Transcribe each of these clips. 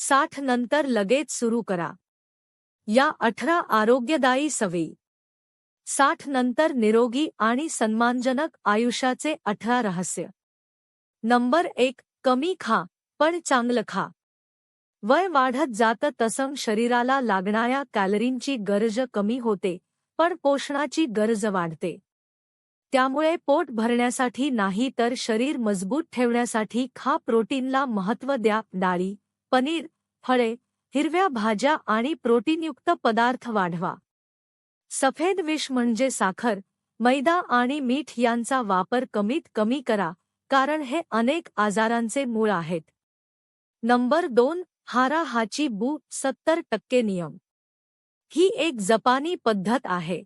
60 नंतर लगेच सुरू करा. या 18 आरोग्यदायी सवयी. 60 नंतर निरोगी आणि सन्मानजनक आयुष्याचे 18 रहस्य. नंबर 1. कमी खा, पण चांगलं खा. वय वाढत जातं तसं शरीराला लागणाऱ्या कॅलरींची गरज कमी होते, पण पोषणाची गरज वाढते. त्यामुळे पोट भरण्यासाठी नाही तर शरीर मजबूत ठेवण्यासाठी खा. प्रोटीनला महत्त्व द्या. डाळी, पनीर, फळे, हिरव्या भाज्या आणि प्रोटीनयुक्त पदार्थ वाढवा. सफेद विष म्हणजे साखर, मैदा आणि मीठ यांचा वापर कमीत कमी करा, कारण हे अनेक आजारांचे मूळ आहेत. नंबर 2. हारा हाची बू 70% नियम. ही एक जपानी पद्धत आहे.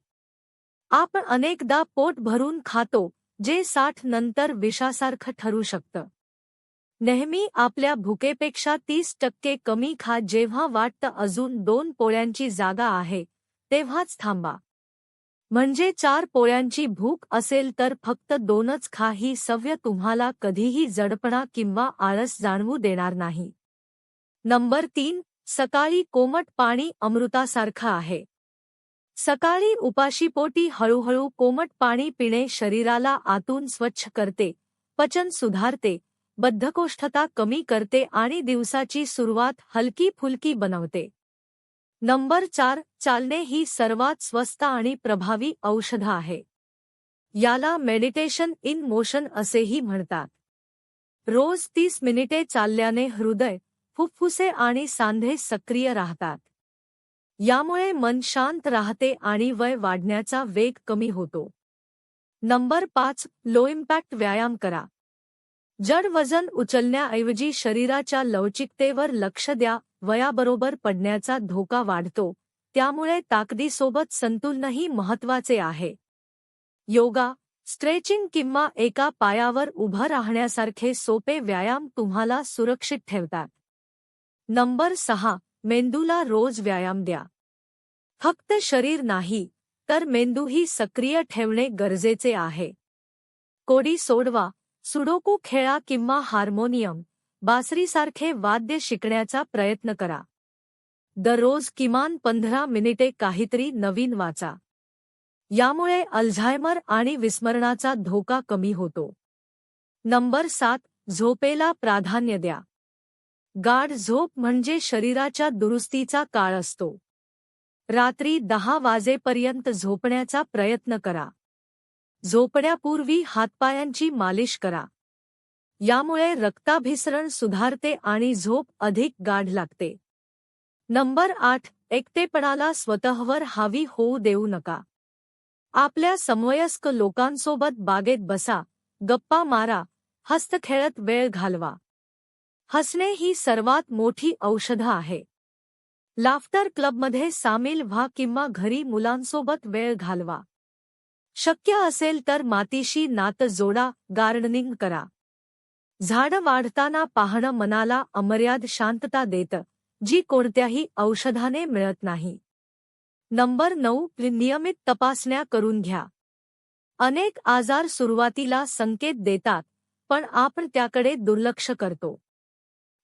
आपण अनेकदा पोट भरून खातो, जे 60 नंतर विषासारखं ठरू शकतं. नेहमी आपल्या भुकेपेक्षा 30% कमी खा. जेव्हा वाटतं अजून 2 पोळ्यांची जागा आहे, तेव्हाच थांबा. म्हणजे 4 पोळ्यांची भूक असेल तर फक्त 2च खा. ही सवय तुम्हाला कधीही जडपणा किंवा आळस जाणवू देणार नाही. नंबर 3. सकाळी कोमट पाणी अमृतासारखं आहे. सकाळी उपाशीपोटी हळूहळू कोमट पाणी पिणे शरीराला आतून स्वच्छ करते, पचन सुधारते, बद्धकोष्ठता कमी करते आणि दिवसाची सुरुवात हलकी-फुलकी बनवते. नंबर 4. चालणे ही सर्वात स्वस्त आणि प्रभावी औषध आहे. याला मेडिटेशन इन मोशन असेही म्हणतात. रोज 30 मिनिटे चालल्याने हृदय, फुफ्फुसे आणि सांधे सक्रिय राहतात. यामुळे मन शांत राहते आणि वय वाढण्याचा वेग कमी होतो. नंबर 5. लो इम्पॅक्ट व्यायाम करा. जड वजन उचलण्याऐवजी शरीराच्या लवचिकतेवर लक्ष द्या. वयाबरोबर पडण्याचा धोका वाढतो, त्यामुळे ताकदीसोबत संतुलनही महत्त्वाचे आहे. योगा, स्ट्रेचिंग किंवा एका पायावर उभं राहण्यासारखे सोपे व्यायाम तुम्हाला सुरक्षित ठेवतात. नंबर 6. मेंदूला रोज व्यायाम द्या. फक्त शरीर नाही, तर मेंदूही सक्रिय ठेवणे गरजेचे आहे. कोडी सोडवा, सुडोकू खेळा किंवा हार्मोनियम, बासरीसारखे वाद्य शिकण्याचा प्रयत्न करा. दररोज किमान 15 मिनिटे काहीतरी नवीन वाचा. यामुळे अल्झायमर आणि विस्मरणाचा धोका कमी होतो. नंबर 7. झोपेला प्राधान्य द्या. गाढ झोप म्हणजे शरीराच्या दुरुस्तीचा काळ असतो. रात्री 10 वाजेपर्यंत झोपण्याचा प्रयत्न करा. झोपण्यापूर्वी हातपायांची मालिश करा. यामुळे रक्ताभिसरण सुधारते आणि झोप अधिक गाढ लागते. नंबर 8. एकटेपणाला स्वतःवर हावी होऊ देऊ नका. आपल्या समवयस्क लोकांसोबत बागेत बसा, गप्पा मारा, हसत खेळत वेळ घालवा. हसणे ही सर्वात मोठी औषध आहे. लाफ्टर क्लबमध्ये सामील व्हा किंवा घरी मुलांसोबत वेळ घालवा. शक्य असेल तर मातीशी नातं जोडा. गार्डनिंग करा. झाडं वाढताना पाहणं मनाला अमर्याद शांतता देतं, जी कोणत्याही औषधाने मिळत नाही. नंबर 9. नियमित तपासण्या करून घ्या. अनेक आजार सुरुवातीला संकेत देतात, पण आपण त्याकडे दुर्लक्ष करतो.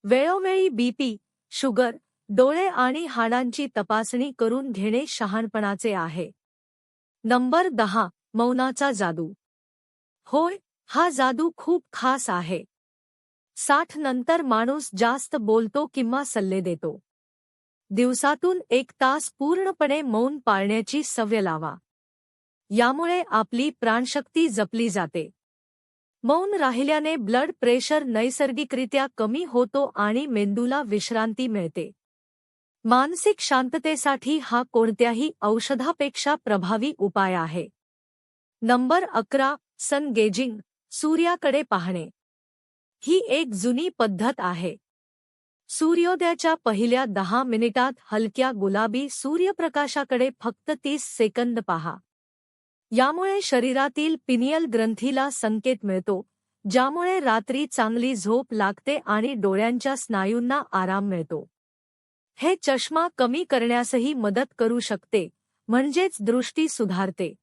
वेळोवेळी बीपी, शुगर, डोळे आणि हाडांची तपासणी करून घेणे शहाणपणाचे आहे. नंबर 10. मौनाचा जादू. होय, हा जादू खूप खास आहे. 60 नंतर माणूस जास्त बोलतो किंवा सल्ले देतो. दिवसातून 1 तास पूर्णपणे मौन पाळण्याची सवय लावा. यामुळे आपली प्राणशक्ती जपली जाते. मौन राहिल्याने ब्लड प्रेशर नैसर्गिकरित्या कमी होतो आणि मेंदूला विश्रांती मिळते. मानसिक शांततेसाठी हा कोणत्याही औषधापेक्षा प्रभावी उपाय आहे. नंबर 11. सन गेजिंग, सूर्याकडे पाहणे. ही एक जुनी पद्धत आहे. सूर्योदयाच्या पहिल्या 10 मिनिटात हलक्या गुलाबी सूर्यप्रकाशाकडे फक्त 30 सेकंद पहा. यामुळे शरीरातील पिनियल ग्रंथीला संकेत मिळतो, ज्यामुळे रात्री चांगली झोप लागते आणि डोळ्यांच्या स्नायूंना आराम मिळतो. हे चष्मा कमी करण्यासही मदत करू शकते, म्हणजेच दृष्टी सुधारते.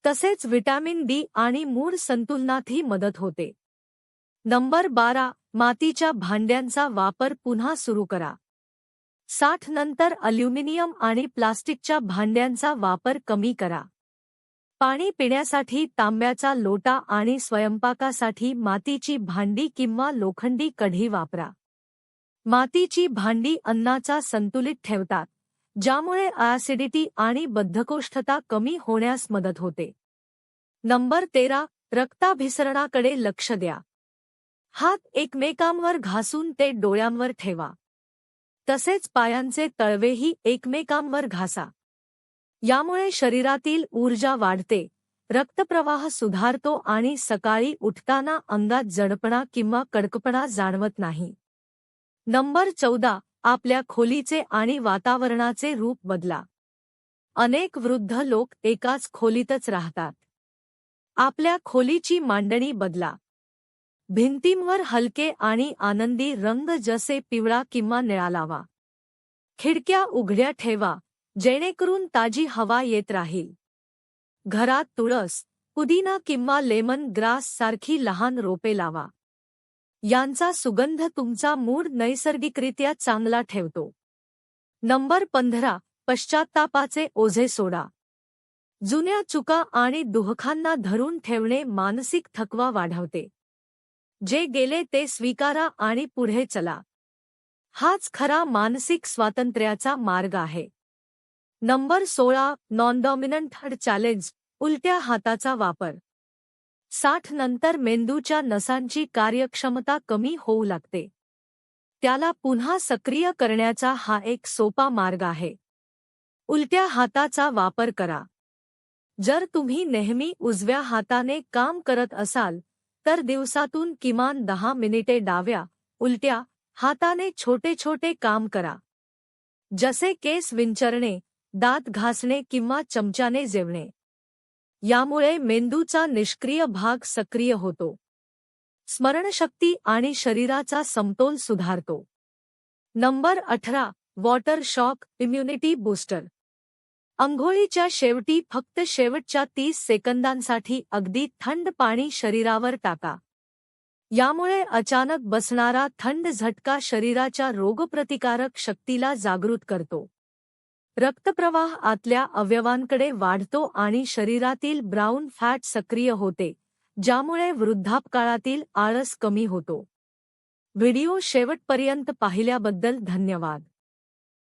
तसेच व्हिटॅमिन डी आणि मूड संतुलनातही मदत होते. नंबर 12. मातीच्या भांड्यांचा वापर पुन्हा सुरू करा. 60 नंतर अल्युमिनियम आणि प्लास्टिकच्या भांड्यांचा वापर कमी करा. पाणी पिण्यासाठी तांब्याचा लोटा आणि स्वयंपाकासाठी मातीची भांडी किंवा लोखंडी कढई वापरा. मातीची भांडी अन्नाचा संतुलित ठेवतात, ज्यामुळे ॲसिडिटी आणि बद्धकोष्ठता कमी होण्यास मदत होते. नंबर 13. रक्ताभिसरणाकडे लक्ष द्या. हात एकमेकांवर घासून ते डोळ्यांवर ठेवा. तसेच पायांचे तळवेही एकमेकांवर घासा. यामुळे शरीरातील ऊर्जा वाढते, रक्तप्रवाह सुधारतो आणि सकाळी उठताना अंगात जडपणा किंवा कडकपणा जाणवत नाही. नंबर 14. आपल्या खोलीचे आणि वातावरणाचे रूप बदला. अनेक वृद्ध लोक एकाच खोलीतच राहतात. आपल्या खोलीची मांडणी बदला. भिंतींवर हलके आणि आनंदी रंग जसे पिवळा किंवा निळा लावा. खिडक्या उघड्या ठेवा, जेणेकरून ताजी हवा येत राहील. घरात तुळस, पुदिना किंवा लेमन ग्रास सारखी लहान रोपे लावा. यांचा सुगंध तुमचा मूड नैसर्गिकरित्या चांगला ठेवतो. नंबर 15. पश्चात्तापाचे ओझे सोडा. जुन्या चुका आणि दुःखांना धरून ठेवणे मानसिक थकवा वाढवते. जे गेले ते स्वीकारा आणि पुढे चला. हाच खरा मानसिक स्वातंत्र्याचा मार्ग आहे. Number 16. Non dominant hand challenge. उलट्या हाताचा वापर. 60 नंतर मेंदूच्या नसांची कार्यक्षमता कमी होऊ लागते. त्याला पुन्हा सक्रिय करण्याचा हा एक सोपा मार्ग आहे. उलट्या हाताचा वापर करा. जर तुम्ही नेहमी उजव्या हाताने काम करत असाल, तर दिवसातून किमान 10 मिनिटे डाव्या, उलट्या हाताने छोटे छोटे काम करा. जसे केस विंचरणे, दात घासणे किंवा चमच्याने जेवणे. यामुळे मेंदूचा निष्क्रिय भाग सक्रिय होतो. स्मरणशक्ती आणि शरीराचा समतोल सुधारतो. Number 18. Water shock immunity booster. अंघोळीच्या शेवटी फक्त शेवटच्या 30 सेकंदांसाठी अगदी थंड पाणी शरीरावर टाका. यामुळे अचानक बसणारा थंड झटका शरीराच्या रोगप्रतिकारक शक्तीला जागृत करतो. रक्तप्रवाह आतल्या अवयवांकडे वाढतो आणि शरीरातील ब्राउन फॅट सक्रिय होते, ज्यामुळे वृद्धापकाळातील आळस कमी होतो. व्हिडिओ शेवटपर्यंत पाहिल्याबद्दल धन्यवाद.